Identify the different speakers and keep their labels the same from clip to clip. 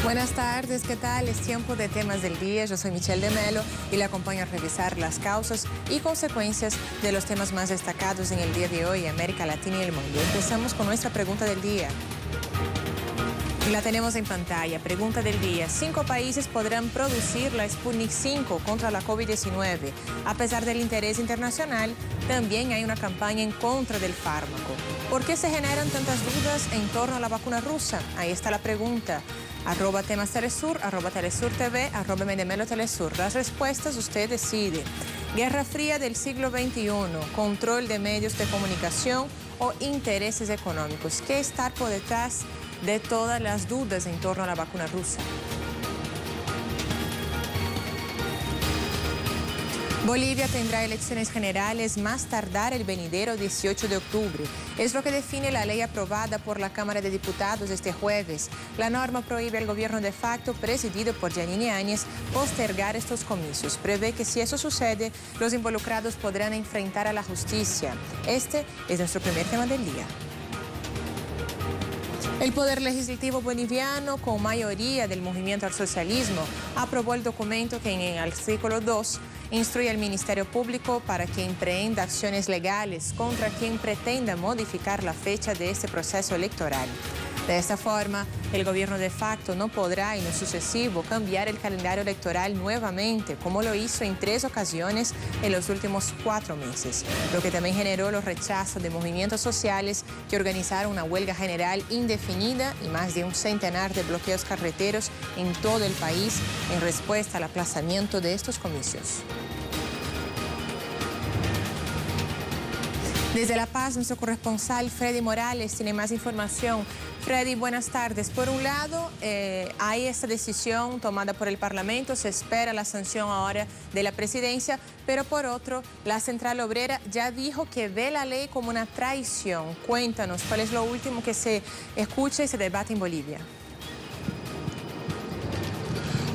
Speaker 1: Buenas tardes, ¿qué tal? Es tiempo de temas del día. Yo soy Michelle de Melo y le acompaño a revisar las causas y consecuencias de los temas más destacados en el día de hoy en América Latina y el mundo. Empezamos con nuestra pregunta del día. Y la tenemos en pantalla. Pregunta del día. 5 países podrán producir la Sputnik 5 contra la COVID-19. A pesar del interés internacional, también hay una campaña en contra del fármaco. ¿Por qué se generan tantas dudas en torno a la vacuna rusa? Ahí está la pregunta. @temas Telesur, @Telesur TV, @Medemelo Telesur. Las respuestas usted decide. Guerra Fría del siglo XXI, control de medios de comunicación o intereses económicos. ¿Qué está por detrás de todas las dudas en torno a la vacuna rusa? Bolivia tendrá elecciones generales más tardar el venidero 18 de octubre. Es lo que define la ley aprobada por la Cámara de Diputados este jueves. La norma prohíbe al gobierno de facto, presidido por Yanine Áñez, postergar estos comicios. Prevé que si eso sucede, los involucrados podrán enfrentar a la justicia. Este es nuestro primer tema del día. El Poder Legislativo boliviano, con mayoría del movimiento al socialismo, aprobó el documento que en el artículo 2 instruye al Ministerio Público para que emprenda acciones legales contra quien pretenda modificar la fecha de este proceso electoral. De esta forma, el gobierno de facto no podrá en lo sucesivo cambiar el calendario electoral nuevamente, como lo hizo en 3 ocasiones en los últimos 4 meses, lo que también generó los rechazos de movimientos sociales que organizaron una huelga general indefinida y más de un centenar de bloqueos carreteros en todo el país en respuesta al aplazamiento de estos comicios. Desde La Paz, nuestro corresponsal Freddy Morales tiene más información. Freddy, buenas tardes. Por un lado, hay esta decisión tomada por el Parlamento, se espera la sanción ahora de la presidencia, pero por otro, la Central Obrera ya dijo que ve la ley como una traición. Cuéntanos, ¿cuál es lo último que se escucha y se debate en Bolivia?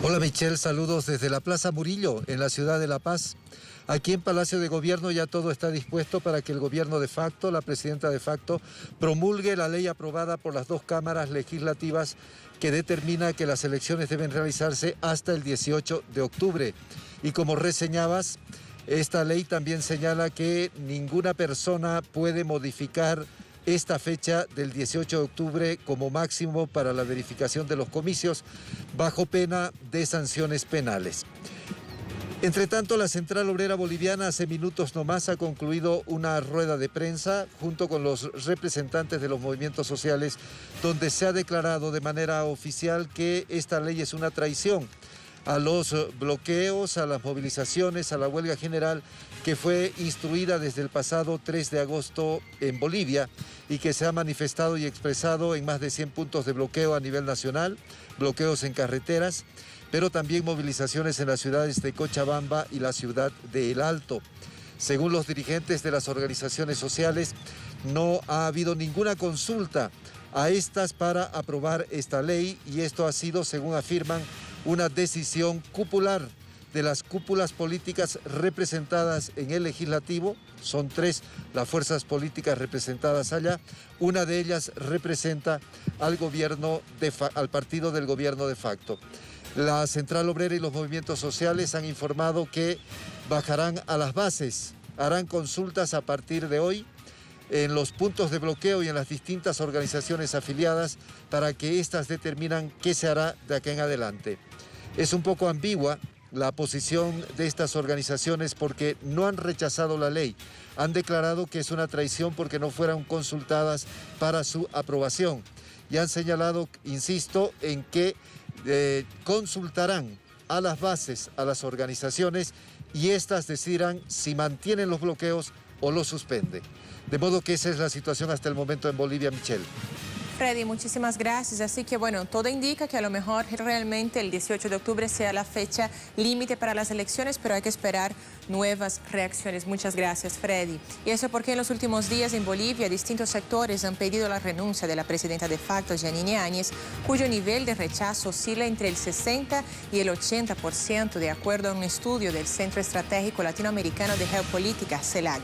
Speaker 2: Hola Michelle, saludos desde la Plaza Murillo, en la ciudad de La Paz. Aquí en Palacio de Gobierno ya todo está dispuesto para que el gobierno de facto, la presidenta de facto, promulgue la ley aprobada por las 2 cámaras legislativas que determina que las elecciones deben realizarse hasta el 18 de octubre. Y como reseñabas, esta ley también señala que ninguna persona puede modificar esta fecha del 18 de octubre como máximo para la verificación de los comicios, bajo pena de sanciones penales. Entre tanto, la Central Obrera Boliviana hace minutos nomás ha concluido una rueda de prensa junto con los representantes de los movimientos sociales, donde se ha declarado de manera oficial que esta ley es una traición a los bloqueos, a las movilizaciones, a la huelga general que fue instruida desde el pasado 3 de agosto en Bolivia y que se ha manifestado y expresado en más de 100 puntos de bloqueo a nivel nacional, bloqueos en carreteras, pero también movilizaciones en las ciudades de Cochabamba y la ciudad de El Alto. Según los dirigentes de las organizaciones sociales, no ha habido ninguna consulta a estas para aprobar esta ley y esto ha sido, según afirman, una decisión cupular de las cúpulas políticas representadas en el legislativo. Son 3 las fuerzas políticas representadas allá. Una de ellas representa al partido del gobierno de facto. La Central Obrera y los movimientos sociales han informado que bajarán a las bases, harán consultas a partir de hoy en los puntos de bloqueo y en las distintas organizaciones afiliadas para que éstas determinan qué se hará de aquí en adelante. Es un poco ambigua la posición de estas organizaciones porque no han rechazado la ley, han declarado que es una traición porque no fueron consultadas para su aprobación y han señalado, insisto, en que consultarán a las bases, a las organizaciones y éstas decidirán si mantienen los bloqueos o los suspenden. De modo que esa es la situación hasta el momento en Bolivia, Michelle.
Speaker 1: Freddy, muchísimas gracias. Así que bueno, todo indica que a lo mejor realmente el 18 de octubre sea la fecha límite para las elecciones, pero hay que esperar nuevas reacciones. Muchas gracias, Freddy. Y eso porque en los últimos días en Bolivia distintos sectores han pedido la renuncia de la presidenta de facto, Yanine Áñez, cuyo nivel de rechazo oscila entre el 60 y el 80%, de acuerdo a un estudio del Centro Estratégico Latinoamericano de Geopolítica, CELAC.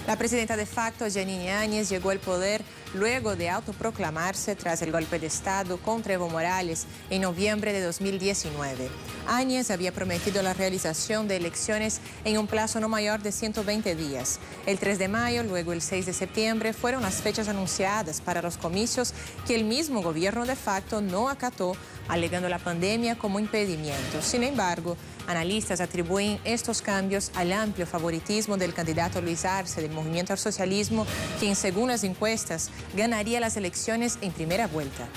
Speaker 1: La presidenta de facto, Jeanine Áñez, llegó al poder luego de autoproclamarse tras el golpe de Estado contra Evo Morales en noviembre de 2019. Áñez había prometido la realización de elecciones en un plazo no mayor de 120 días. El 3 de mayo, luego el 6 de septiembre, fueron las fechas anunciadas para los comicios que el mismo gobierno de facto no acató, alegando la pandemia como impedimento. Sin embargo, analistas atribuyen estos cambios al amplio favoritismo del candidato Luis Arce del Movimiento al Socialismo, quien, según las encuestas, ganaría las elecciones en primera vuelta.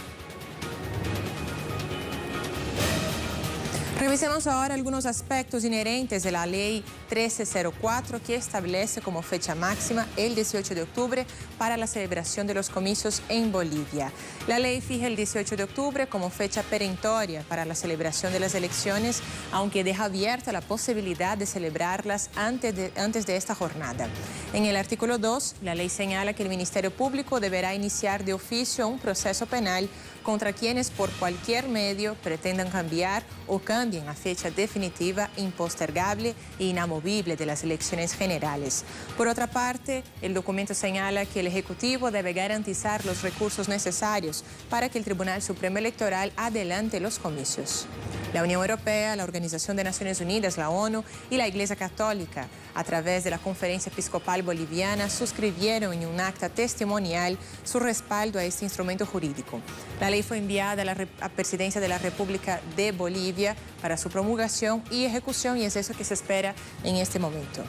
Speaker 1: Revisemos ahora algunos aspectos inherentes de la Ley 1304, que establece como fecha máxima el 18 de octubre para la celebración de los comicios en Bolivia. La ley fija el 18 de octubre como fecha perentoria para la celebración de las elecciones, aunque deja abierta la posibilidad de celebrarlas antes de esta jornada. En el artículo 2, la ley señala que el Ministerio Público deberá iniciar de oficio un proceso penal contra quienes por cualquier medio pretendan cambiar o cambien la fecha definitiva, impostergable e inamovible de las elecciones generales. Por otra parte, el documento señala que el Ejecutivo debe garantizar los recursos necesarios para que el Tribunal Supremo Electoral adelante los comicios. La Unión Europea, la Organización de Naciones Unidas, la ONU y la Iglesia Católica, a través de la Conferencia Episcopal Boliviana, suscribieron en un acta testimonial su respaldo a este instrumento jurídico. La ley fue enviada a la Presidencia de la República de Bolivia para su promulgación y ejecución, y es eso que se espera en este momento.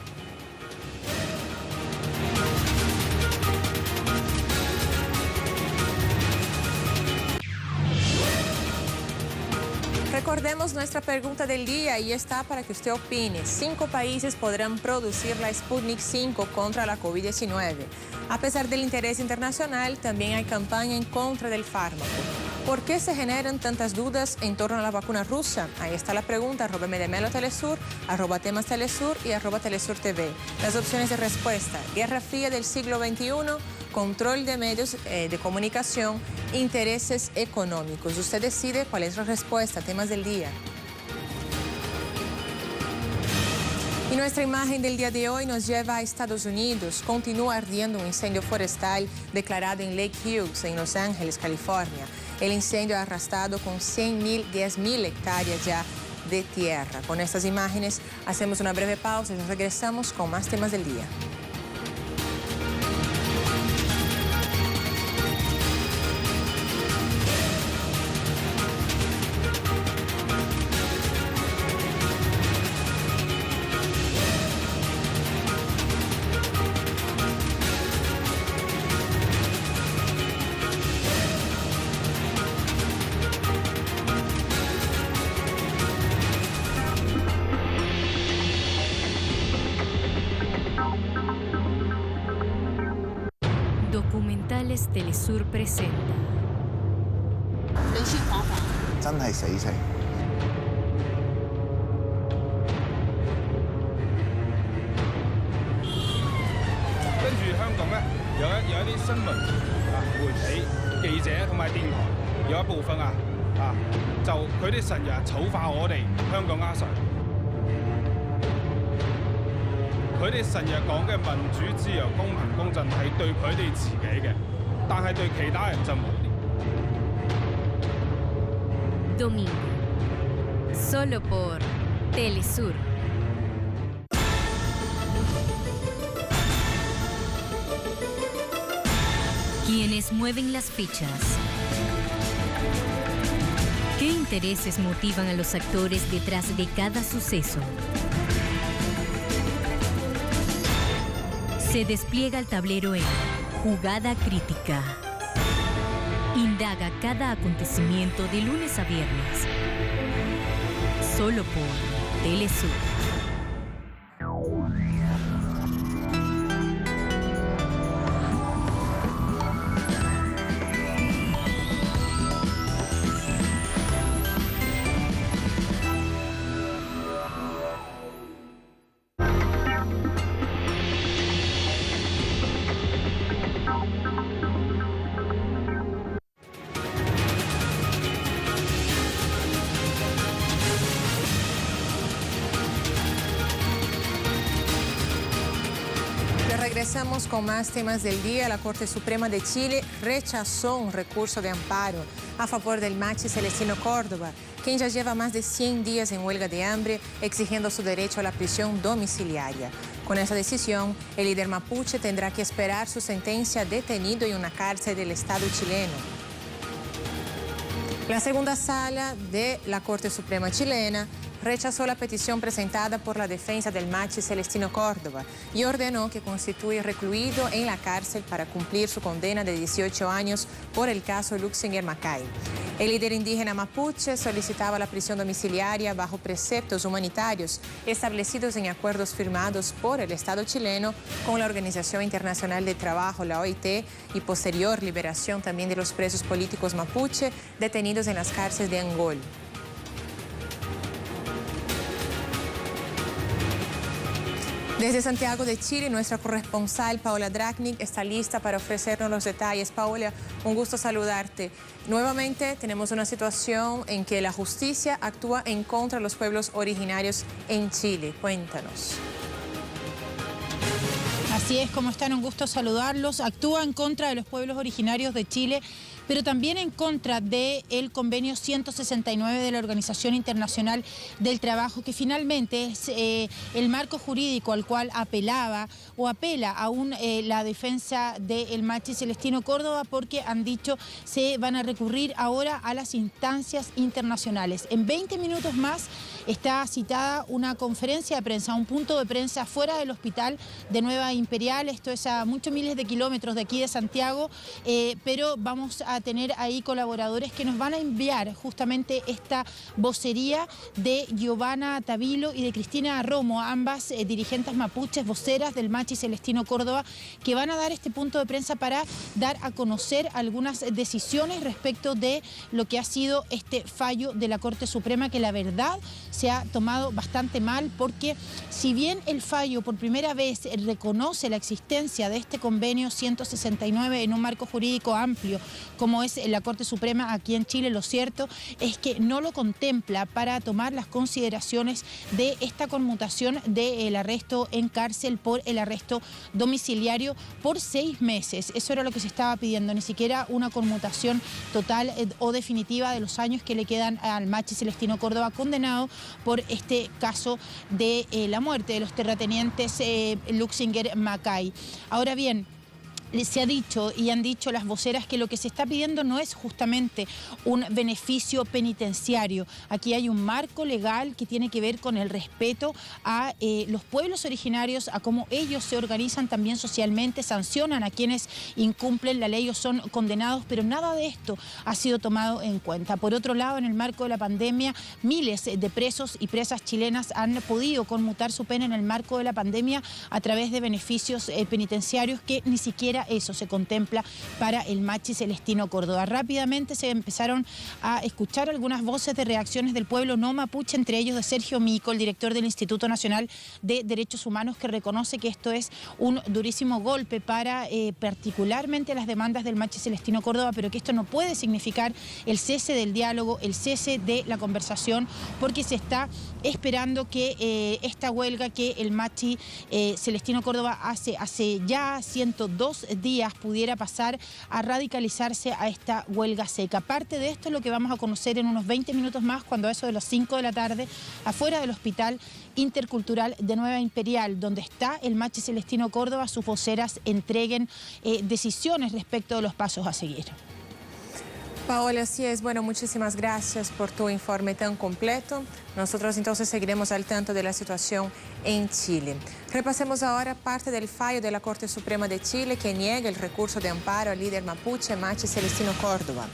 Speaker 1: Recordemos nuestra pregunta del día y está para que usted opine. 5 países podrán producir la Sputnik 5 contra la COVID-19. A pesar del interés internacional, también hay campaña en contra del fármaco. ¿Por qué se generan tantas dudas en torno a la vacuna rusa? Ahí está la pregunta, @MDMelo Telesur, @temas Telesur y @Telesur TV. Las opciones de respuesta: Guerra Fría del siglo XXI, control de medios de comunicación, intereses económicos. Usted decide cuál es la respuesta. Temas del día. Y nuestra imagen del día de hoy nos lleva a Estados Unidos. Continúa ardiendo un incendio forestal declarado en Lake Hughes, en Los Ángeles, California. El incendio ha arrastrado con 10.000 hectáreas ya de tierra. Con estas imágenes hacemos una breve pausa y regresamos con más temas del día.
Speaker 3: Documentales Telesur presenta.
Speaker 4: 真係死情。
Speaker 5: 跟住香港咧有一啲新聞媒體記者同埋電台有一部分就佢哋成日醜化我哋香港阿 Sir， 佢哋成日講嘅民主自由公平公正係對佢哋自己嘅，但係對其他人就冇。
Speaker 3: Domingo, solo por Telesur. Quienes mueven las fichas. ¿Qué intereses motivan a los actores detrás de cada suceso? Se despliega el tablero en Jugada Crítica. Indaga cada acontecimiento de lunes a viernes. Solo por Telesur.
Speaker 1: Regresamos con más temas del día. La Corte Suprema de Chile rechazó un recurso de amparo a favor del machi Celestino Córdoba, quien ya lleva más de 100 días en huelga de hambre exigiendo su derecho a la prisión domiciliaria. Con esa decisión, el líder mapuche tendrá que esperar su sentencia detenido en una cárcel del Estado chileno. La segunda sala de la Corte Suprema chilena rechazó la petición presentada por la defensa del machi Celestino Córdoba y ordenó que constituya recluido en la cárcel para cumplir su condena de 18 años por el caso Luxinger Macay. El líder indígena mapuche solicitaba la prisión domiciliaria bajo preceptos humanitarios establecidos en acuerdos firmados por el Estado chileno con la Organización Internacional de Trabajo, la OIT, y posterior liberación también de los presos políticos mapuche detenidos en las cárceles de Angol. Desde Santiago de Chile, nuestra corresponsal Paola Dragnik está lista para ofrecernos los detalles. Paola, un gusto saludarte. Nuevamente tenemos una situación en que la justicia actúa en contra de los pueblos originarios en Chile. Cuéntanos.
Speaker 6: Así es, ¿cómo están? Un gusto saludarlos. Actúa en contra de los pueblos originarios de Chile, pero también en contra del convenio 169 de la Organización Internacional del Trabajo, que finalmente es el marco jurídico al cual apelaba o apela aún la defensa del machi Celestino Córdoba, porque han dicho se van a recurrir ahora a las instancias internacionales. En 20 minutos más está citada una conferencia de prensa, un punto de prensa fuera del hospital de Nueva Imperial. Esto es a muchos miles de kilómetros de aquí de Santiago, pero vamos a tener ahí colaboradores que nos van a enviar justamente esta vocería de Giovanna Tavilo y de Cristina Romo, ambas dirigentes mapuches, voceras del machi Celestino Córdoba, que van a dar este punto de prensa para dar a conocer algunas decisiones respecto de lo que ha sido este fallo de la Corte Suprema, que la verdad se ha tomado bastante mal, porque si bien el fallo por primera vez reconoce la existencia de este convenio 169 en un marco jurídico amplio como es la Corte Suprema aquí en Chile, lo cierto es que no lo contempla para tomar las consideraciones de esta conmutación del arresto en cárcel por el arresto domiciliario por 6 meses. Eso era lo que se estaba pidiendo, ni siquiera una conmutación total o definitiva de los años que le quedan al machi Celestino Córdoba, condenado por este caso de la muerte de los terratenientes Luxinger Macay. Ahora bien, se ha dicho y han dicho las voceras que lo que se está pidiendo no es justamente un beneficio penitenciario. Aquí hay un marco legal que tiene que ver con el respeto a los pueblos originarios, a cómo ellos se organizan también socialmente, sancionan a quienes incumplen la ley o son condenados, pero nada de esto ha sido tomado en cuenta. Por otro lado, en el marco de la pandemia, miles de presos y presas chilenas han podido conmutar su pena en el marco de la pandemia a través de beneficios penitenciarios que ni siquiera eso se contempla para el machi Celestino Córdoba. Rápidamente se empezaron a escuchar algunas voces de reacciones del pueblo no mapuche, entre ellos de Sergio Mico, el director del Instituto Nacional de Derechos Humanos, que reconoce que esto es un durísimo golpe para particularmente las demandas del machi Celestino Córdoba, pero que esto no puede significar el cese del diálogo, el cese de la conversación, porque se está esperando que esta huelga que el machi Celestino Córdoba hace ya 102 días pudiera pasar a radicalizarse a esta huelga seca. Parte de esto es lo que vamos a conocer en unos 20 minutos más, cuando a eso de las 5 de la tarde, afuera del Hospital Intercultural de Nueva Imperial, donde está el machi Celestino Córdoba, sus voceras entreguen decisiones respecto de los pasos a seguir.
Speaker 1: Paola, así es. Bueno, muchísimas gracias por tu informe tan completo. Nosotros entonces seguiremos al tanto de la situación en Chile. Repasemos ahora parte del fallo de la Corte Suprema de Chile que niega el recurso de amparo al líder mapuche machi Celestino Córdoba.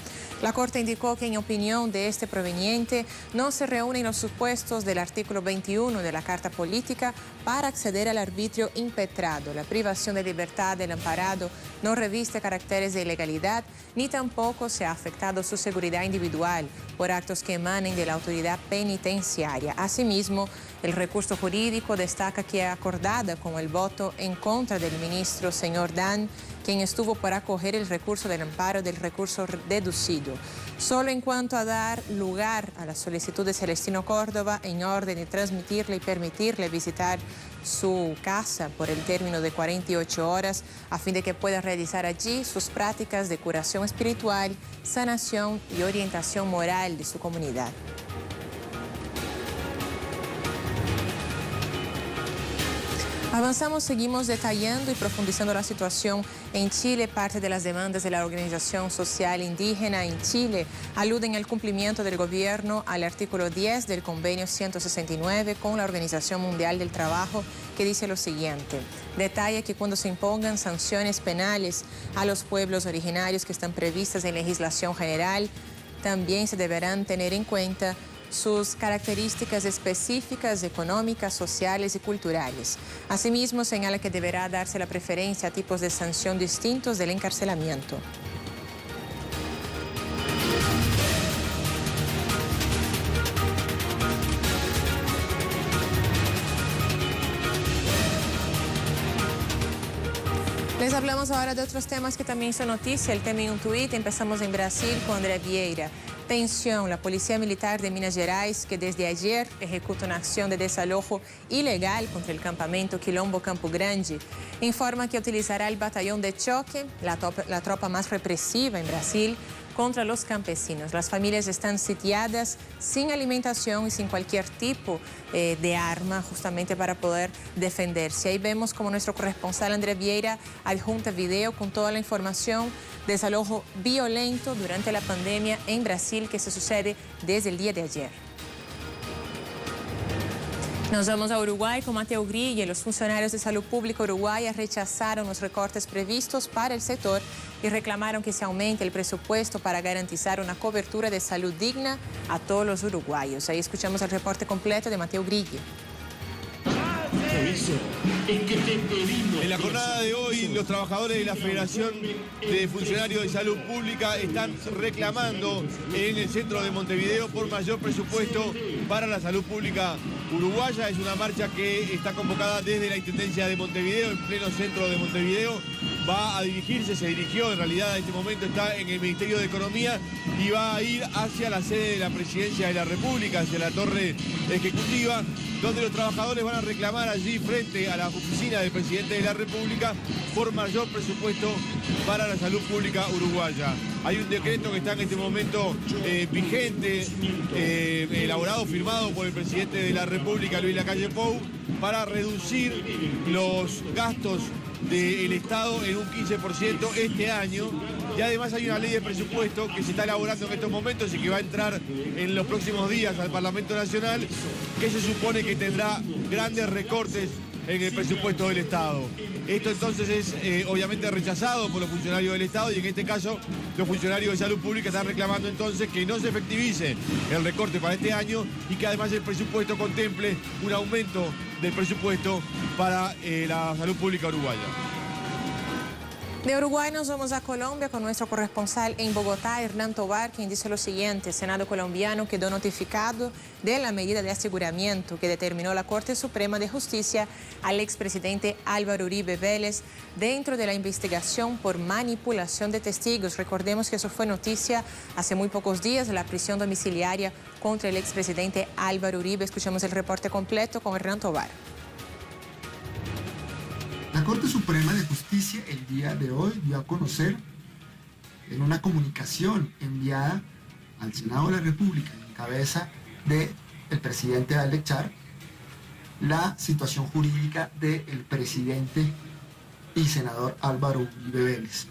Speaker 1: La Corte indicó que en opinión de este proveniente no se reúnen los supuestos del artículo 21 de la Carta Política para acceder al arbitrio impetrado. La privación de libertad del amparado no reviste caracteres de ilegalidad ni tampoco se ha afectado su seguridad individual por actos que emanen de la autoridad penitenciaria. Asimismo, El recurso jurídico destaca que es acordada con el voto en contra del ministro señor Dan, quien estuvo por acoger el recurso del amparo del recurso deducido. Solo en cuanto a dar lugar a la solicitud de Celestino Córdoba en orden de transmitirle y permitirle visitar su casa por el término de 48 horas a fin de que pueda realizar allí sus prácticas de curación espiritual, sanación y orientación moral de su comunidad. Avanzamos, seguimos detallando y profundizando la situación en Chile. Parte de las demandas de la Organización Social Indígena en Chile aluden al cumplimiento del gobierno al artículo 10 del convenio 169 con la Organización Mundial del Trabajo, que dice lo siguiente. Detalla que cuando se impongan sanciones penales a los pueblos originarios que están previstas en legislación general, también se deberán tener en cuenta sus características específicas económicas, sociales y culturales. Asimismo, señala que deberá darse la preferencia a tipos de sanción distintos del encarcelamiento. Les hablamos ahora de otros temas que también son noticia. El tema en un tuit. Empezamos en Brasil con André Vieira. Tensión. La Policía Militar de Minas Gerais, que desde ayer ejecuta una acción de desalojo ilegal contra el campamento Quilombo Campo Grande, informa que utilizará el batallón de choque, la tropa más represiva en Brasil, contra los campesinos. Las familias están sitiadas sin alimentación y sin cualquier tipo de arma justamente para poder defenderse. Ahí vemos como nuestro corresponsal André Vieira adjunta video con toda la información. Desalojo violento durante la pandemia en Brasil que se sucede desde el día de ayer. Nos vamos a Uruguay con Mateo Grille. Los funcionarios de salud pública uruguaya rechazaron los recortes previstos para el sector y reclamaron que se aumente el presupuesto para garantizar una cobertura de salud digna a todos los uruguayos. Ahí escuchamos el reporte completo de Mateo Grille.
Speaker 7: En la jornada de hoy, los trabajadores de la Federación de Funcionarios de Salud Pública están reclamando en el centro de Montevideo por mayor presupuesto para la salud pública uruguaya. Es una marcha que está convocada desde la Intendencia de Montevideo, en pleno centro de Montevideo. Va a dirigirse, se dirigió, en realidad en este momento está en el Ministerio de Economía y va a ir hacia la sede de la Presidencia de la República, hacia la Torre Ejecutiva, donde los trabajadores van a reclamar allí frente a la oficina del Presidente de la República por mayor presupuesto para la salud pública uruguaya. Hay un decreto que está en este momento vigente, elaborado, firmado por el Presidente de la República, Luis Lacalle Pou, para reducir los gastos del Estado en un 15% este año. Y además hay una ley de presupuesto que se está elaborando en estos momentos y que va a entrar en los próximos días al Parlamento Nacional, que se supone que tendrá grandes recortes en el presupuesto del Estado. Esto entonces es obviamente rechazado por los funcionarios del Estado y en este caso los funcionarios de salud pública están reclamando entonces que no se efectivice el recorte para este año y que además el presupuesto contemple un aumento del presupuesto para la salud pública uruguaya.
Speaker 1: De Uruguay nos vamos a Colombia con nuestro corresponsal en Bogotá, Hernán Tobar, quien dice lo siguiente. El Senado colombiano quedó notificado de la medida de aseguramiento que determinó la Corte Suprema de Justicia al expresidente Álvaro Uribe Vélez dentro de la investigación por manipulación de testigos. Recordemos que eso fue noticia hace muy pocos días, la prisión domiciliaria contra el expresidente Álvaro Uribe. Escuchamos el reporte completo con Hernán Tobar.
Speaker 8: La Corte Suprema de Justicia el día de hoy dio a conocer en una comunicación enviada al Senado de la República en cabeza del presidente Alex Char la situación jurídica del presidente y senador Álvaro Uribe Vélez.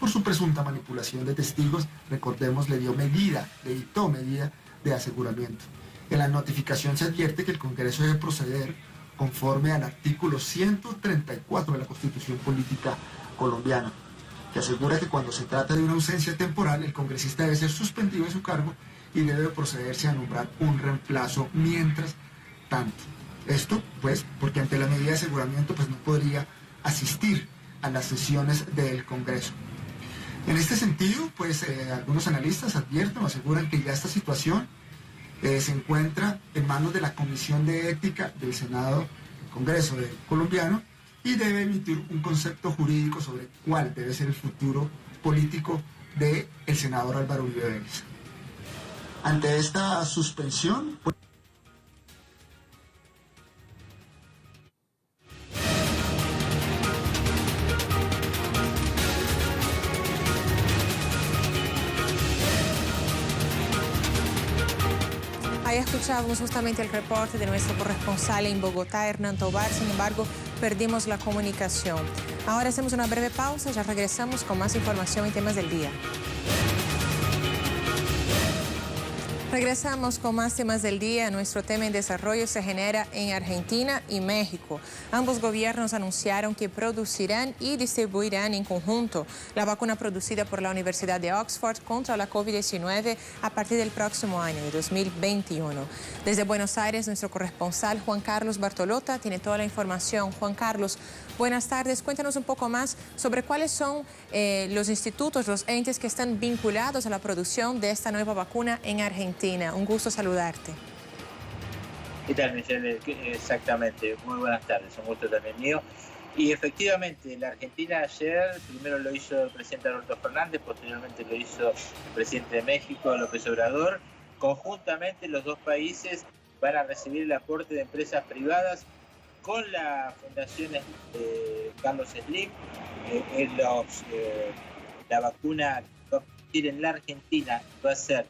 Speaker 8: Por su presunta manipulación de testigos, recordemos, le dictó medida de aseguramiento. En la notificación se advierte que el Congreso debe proceder conforme al artículo 134 de la Constitución Política Colombiana, que asegura que cuando se trata de una ausencia temporal, el congresista debe ser suspendido de su cargo y debe procederse a nombrar un reemplazo mientras tanto. Esto, pues, porque ante la medida de aseguramiento, pues no podría asistir a las sesiones del Congreso. En este sentido, pues, algunos analistas advierten o aseguran que ya esta situación se encuentra en manos de la Comisión de Ética del Senado del Congreso colombiano y debe emitir un concepto jurídico sobre cuál debe ser el futuro político del senador Álvaro Uribe Vélez. Ante esta suspensión...
Speaker 1: Ahí escuchábamos justamente el reporte de nuestro corresponsal en Bogotá, Hernán Tobar. Sin embargo, perdimos la comunicación. Ahora hacemos una breve pausa, ya regresamos con más información y temas del día. Regresamos con más temas del día. Nuestro tema en desarrollo se genera en Argentina y México. Ambos gobiernos anunciaron que producirán y distribuirán en conjunto la vacuna producida por la Universidad de Oxford contra la COVID-19 a partir del próximo año, de 2021. Desde Buenos Aires, nuestro corresponsal Juan Carlos Bartolota tiene toda la información. Juan Carlos, buenas tardes. Cuéntanos un poco más sobre cuáles son los institutos, los entes que están vinculados a la producción de esta nueva vacuna en Argentina. Un gusto saludarte.
Speaker 9: ¿Qué tal, Michelle? Exactamente, muy buenas tardes, un gusto también mío. Y efectivamente, la Argentina ayer, primero lo hizo el presidente Alberto Fernández, posteriormente lo hizo el presidente de México, López Obrador. Conjuntamente los dos países van a recibir el aporte de empresas privadas con la fundación Carlos Slim. La vacuna que va a producir en la Argentina va a ser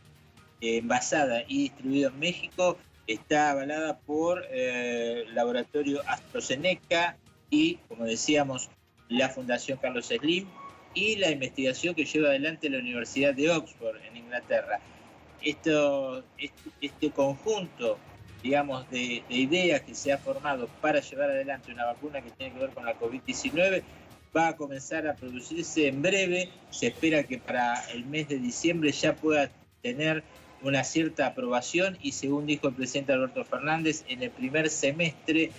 Speaker 9: envasada y distribuida en México, está avalada por el laboratorio AstraZeneca y, como decíamos, la Fundación Carlos Slim y la investigación que lleva adelante la Universidad de Oxford en Inglaterra. Este conjunto, digamos, de ideas que se ha formado para llevar adelante una vacuna que tiene que ver con la COVID-19 va a comenzar a producirse en breve. Se espera que para el mes de diciembre ya pueda tener una cierta aprobación y, según dijo el presidente Alberto Fernández, en el primer semestre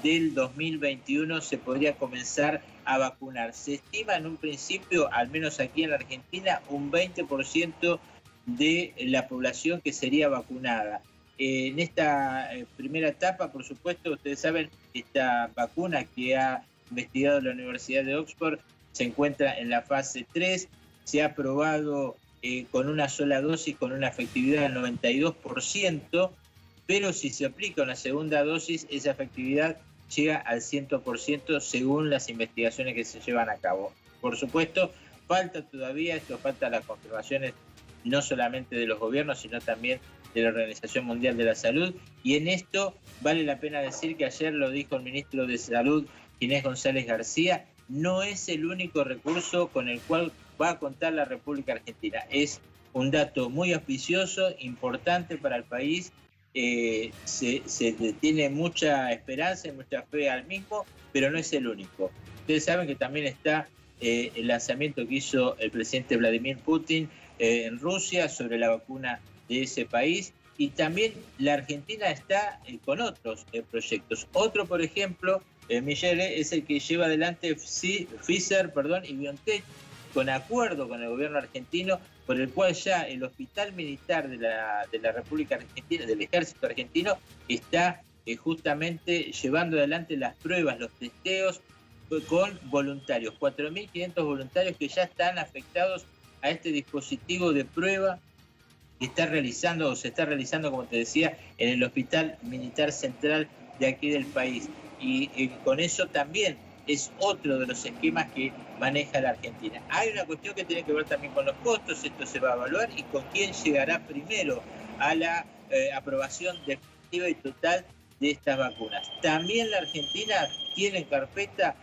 Speaker 9: del 2021 se podría comenzar a vacunar. Se estima en un principio, al menos aquí en la Argentina, un 20% de la población que sería vacunada. En esta primera etapa, por supuesto, ustedes saben, esta vacuna que ha investigado la Universidad de Oxford se encuentra en la fase 3, se ha probado con una sola dosis con una efectividad del 92%, pero si se aplica una segunda dosis, esa efectividad llega al 100% según las investigaciones que se llevan a cabo. Por supuesto, falta las confirmaciones no solamente de los gobiernos, sino también de la Organización Mundial de la Salud, y en esto vale la pena decir que ayer lo dijo el ministro de Salud, Ginés González García, no es el único recurso con el cual va a contar la República Argentina. Es un dato muy auspicioso, importante para el país. Se tiene mucha esperanza y mucha fe al mismo, pero no es el único. Ustedes saben que también está el lanzamiento que hizo el presidente Vladimir Putin en Rusia sobre la vacuna de ese país, y también la Argentina está con otros proyectos. Otro, por ejemplo, Michelle, es el que lleva adelante Pfizer y BioNTech, con acuerdo con el gobierno argentino, por el cual ya el Hospital Militar de la República Argentina, del Ejército Argentino, está justamente llevando adelante las pruebas, los testeos con voluntarios, 4.500 voluntarios que ya están afectados a este dispositivo de prueba que se está realizando, como te decía, en el Hospital Militar Central de aquí del país. Y con eso también es otro de los esquemas que maneja la Argentina. Hay una cuestión que tiene que ver también con los costos, esto se va a evaluar, y con quién llegará primero a la aprobación definitiva y total de estas vacunas. También la Argentina tiene en carpeta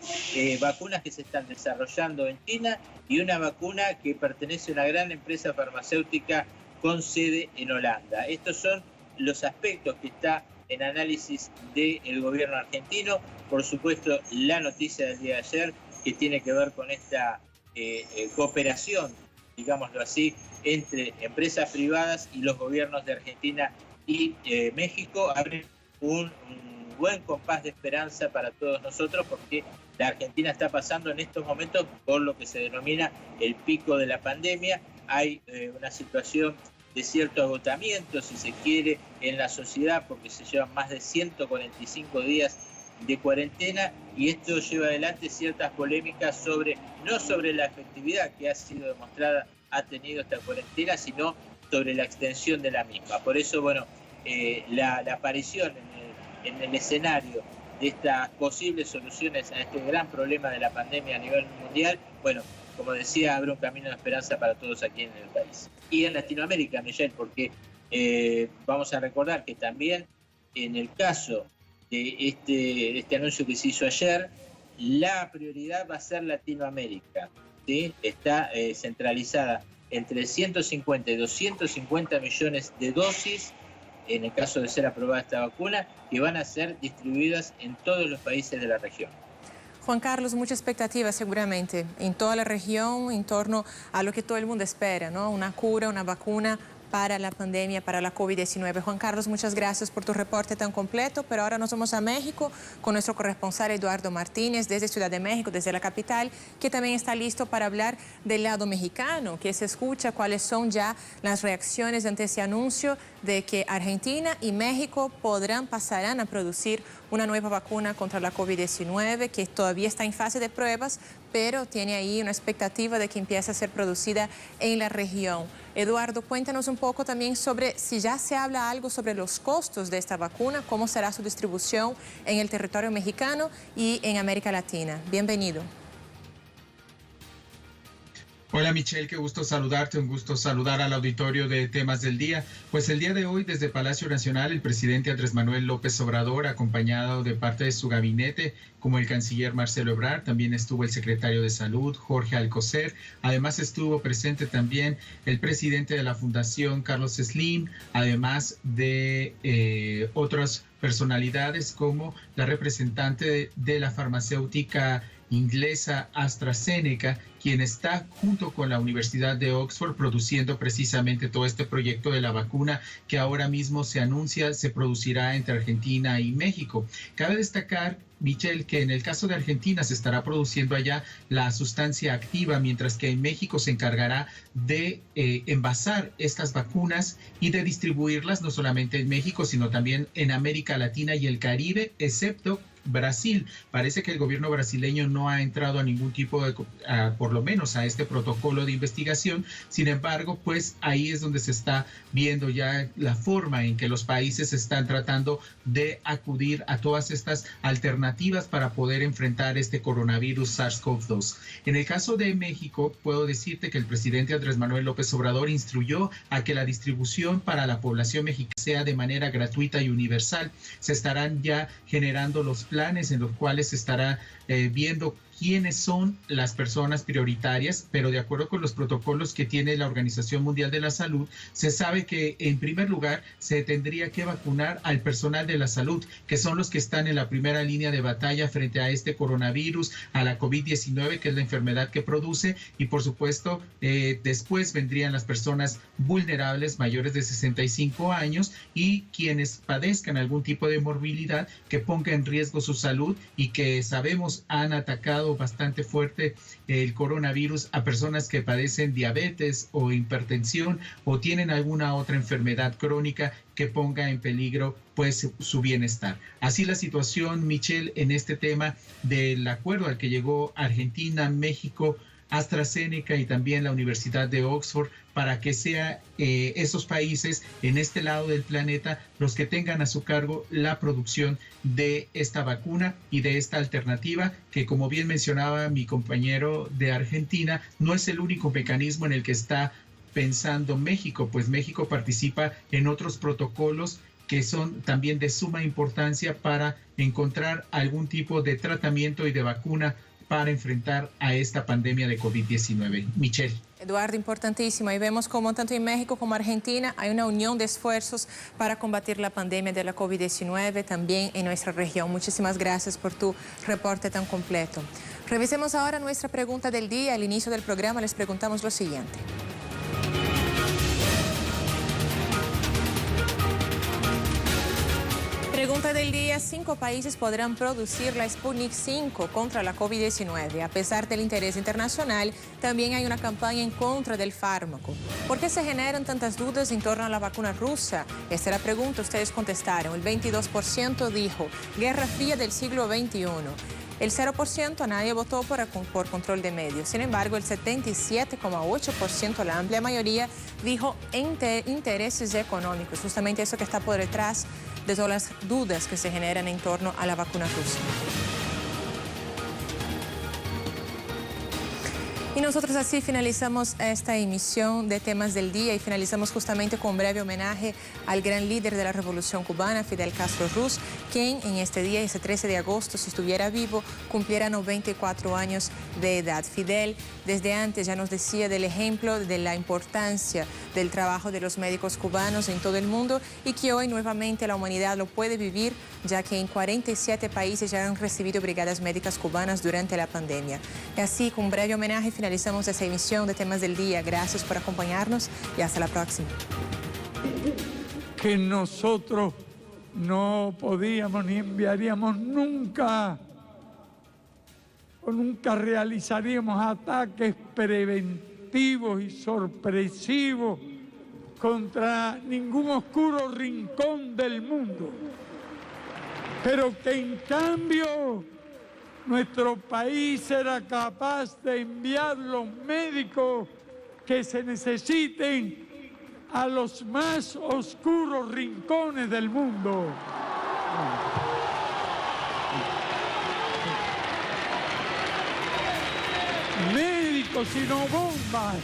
Speaker 9: vacunas que se están desarrollando en China y una vacuna que pertenece a una gran empresa farmacéutica con sede en Holanda. Estos son los aspectos que está en análisis del gobierno argentino. Por supuesto, la noticia del día de ayer, que tiene que ver con esta cooperación, digámoslo así, entre empresas privadas y los gobiernos de Argentina y México, abre un buen compás de esperanza para todos nosotros, porque la Argentina está pasando en estos momentos por lo que se denomina el pico de la pandemia. Hay una situación de cierto agotamiento, si se quiere, en la sociedad, porque se llevan más de 145 días de cuarentena, y esto lleva adelante ciertas polémicas no sobre la efectividad que ha sido demostrada, ha tenido esta cuarentena, sino sobre la extensión de la misma. Por eso, bueno, la aparición en el escenario de estas posibles soluciones a este gran problema de la pandemia a nivel mundial, bueno, como decía, abre un camino de esperanza para todos aquí en el país. Y en Latinoamérica, Michelle, porque vamos a recordar que también en el caso de este anuncio que se hizo ayer, la prioridad va a ser Latinoamérica, ¿sí? Está centralizada entre 150 y 250 millones de dosis, en el caso de ser aprobada esta vacuna, que van a ser distribuidas en todos los países de la región.
Speaker 1: Juan Carlos, mucha expectativa seguramente en toda la región en torno a lo que todo el mundo espera, ¿no? Una cura, una vacuna para la pandemia, para la COVID-19. Juan Carlos, muchas gracias por tu reporte tan completo, pero ahora nos vamos a México con nuestro corresponsal Eduardo Martínez desde Ciudad de México, desde la capital, que también está listo para hablar del lado mexicano, que se escucha cuáles son ya las reacciones ante ese anuncio de que Argentina y México pasarán a producir una nueva vacuna contra la COVID-19, que todavía está en fase de pruebas, pero tiene ahí una expectativa de que empiece a ser producida en la región. Eduardo, cuéntanos un poco también sobre si ya se habla algo sobre los costos de esta vacuna, cómo será su distribución en el territorio mexicano y en América Latina. Bienvenido.
Speaker 10: Hola Michelle, qué gusto saludarte, un gusto saludar al auditorio de Temas del Día. Pues el día de hoy desde Palacio Nacional el presidente Andrés Manuel López Obrador, acompañado de parte de su gabinete, como el canciller Marcelo Ebrard, también estuvo el secretario de Salud, Jorge Alcocer, además estuvo presente también el presidente de la Fundación, Carlos Slim, además de otras personalidades como la representante de la farmacéutica inglesa AstraZeneca, quien está junto con la Universidad de Oxford produciendo precisamente todo este proyecto de la vacuna que ahora mismo se anuncia se producirá entre Argentina y México. Cabe destacar, Michelle, que en el caso de Argentina se estará produciendo allá la sustancia activa, mientras que en México se encargará de envasar estas vacunas y de distribuirlas no solamente en México, sino también en América Latina y el Caribe, excepto Brasil. Parece que el gobierno brasileño no ha entrado a ningún tipo de, por lo menos a este protocolo de investigación. Sin embargo, pues ahí es donde se está viendo ya la forma en que los países están tratando de acudir a todas estas alternativas para poder enfrentar este coronavirus SARS-CoV-2. En el caso de México, puedo decirte que el presidente Andrés Manuel López Obrador instruyó a que la distribución para la población mexicana sea de manera gratuita y universal. Se estarán ya generando los planes en los cuales se estará viendo quiénes son las personas prioritarias, pero de acuerdo con los protocolos que tiene la Organización Mundial de la Salud, se sabe que en primer lugar se tendría que vacunar al personal de la salud, que son los que están en la primera línea de batalla frente a este coronavirus, a la COVID-19, que es la enfermedad que produce, y por supuesto después vendrían las personas vulnerables mayores de 65 años y quienes padezcan algún tipo de morbilidad que ponga en riesgo su salud y que sabemos han atacado bastante fuerte el coronavirus a personas que padecen diabetes o hipertensión o tienen alguna otra enfermedad crónica que ponga en peligro pues su bienestar. Así la situación, Michelle, en este tema del acuerdo al que llegó Argentina, México, AstraZeneca y también la Universidad de Oxford, para que sean esos países en este lado del planeta los que tengan a su cargo la producción de esta vacuna y de esta alternativa que, como bien mencionaba mi compañero de Argentina, no es el único mecanismo en el que está pensando México, pues México participa en otros protocolos que son también de suma importancia para encontrar algún tipo de tratamiento y de vacuna para enfrentar a esta pandemia de COVID-19. Michelle.
Speaker 1: Eduardo, importantísimo. Y vemos como tanto en México como Argentina hay una unión de esfuerzos para combatir la pandemia de la COVID-19 también en nuestra región. Muchísimas gracias por tu reporte tan completo. Revisemos ahora nuestra pregunta del día. Al inicio del programa les preguntamos lo siguiente. Pregunta del día: 5 países podrán producir la Sputnik 5 contra la COVID-19. A pesar del interés internacional, también hay una campaña en contra del fármaco. ¿Por qué se generan tantas dudas en torno a la vacuna rusa? Esta es la pregunta, ustedes contestaron. El 22% dijo Guerra Fría del siglo XXI. El 0% nadie votó por control de medios. Sin embargo, el 77,8%, la amplia mayoría, dijo intereses económicos. Justamente eso que está por detrás de todas las dudas que se generan en torno a la vacuna rusa. Y nosotros así finalizamos esta emisión de Temas del Día y finalizamos justamente con un breve homenaje al gran líder de la Revolución Cubana, Fidel Castro Ruz, quien en este día, ese 13 de agosto, si estuviera vivo, cumpliera 94 años de edad. Fidel desde antes ya nos decía del ejemplo de la importancia del trabajo de los médicos cubanos en todo el mundo y que hoy nuevamente la humanidad lo puede vivir, ya que en 47 países ya han recibido brigadas médicas cubanas durante la pandemia. Y así, con un breve homenaje, finalizamos esta emisión de Temas del Día. Gracias por acompañarnos y hasta la próxima.
Speaker 11: Que nosotros no podíamos ni enviaríamos nunca o nunca realizaríamos ataques preventivos y sorpresivos contra ningún oscuro rincón del mundo, pero que en cambio nuestro país era capaz de enviar los médicos que se necesiten a los más oscuros rincones del mundo. Médicos y no bombas.